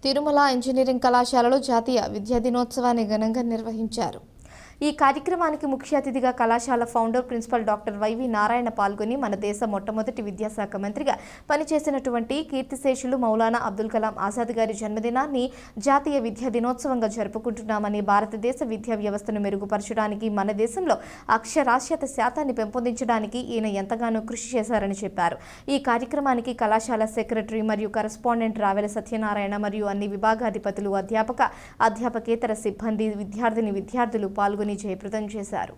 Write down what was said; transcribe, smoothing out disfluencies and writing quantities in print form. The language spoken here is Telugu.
తిరుమల ఇంజనీరింగ్ కళాశాలలో జాతీయ విద్యా దినోత్సవాన్ని ఘనంగా నిర్వహించారు. ఈ కార్యక్రమానికి ముఖ్య అతిథిగా కళాశాల founder principal doctor Y V Narayana పాల్గొని మన దేశ మొట్టమొదటి విద్యాశాఖ మంత్రిగా పనిచేసినటువంటి కీర్తిశేషులు మౌలానా అబ్దుల్ కలాం ఆజాద్ గారి జన్మదినాన్ని జాతీయ విద్యా దినోత్సవంగా జరుపుకుంటున్నామని, భారతదేశ విద్యా వ్యవస్థను మెరుగుపరచడానికి, మన దేశంలో అక్షరాస్యత శాతాన్ని పెంపొందించడానికి ఈయన ఎంతగానో కృషి చేశారని చెప్పారు. ఈ కార్యక్రమానికి కళాశాల సెక్రటరీ మరియు కరెస్పాండెంట్ రావెల సత్యనారాయణ మరియు అన్ని విభాగాధిపతులు, అధ్యాపకేతర సిబ్బంది, విద్యార్థులు పాల్గొని జయప్రదం చేశారు.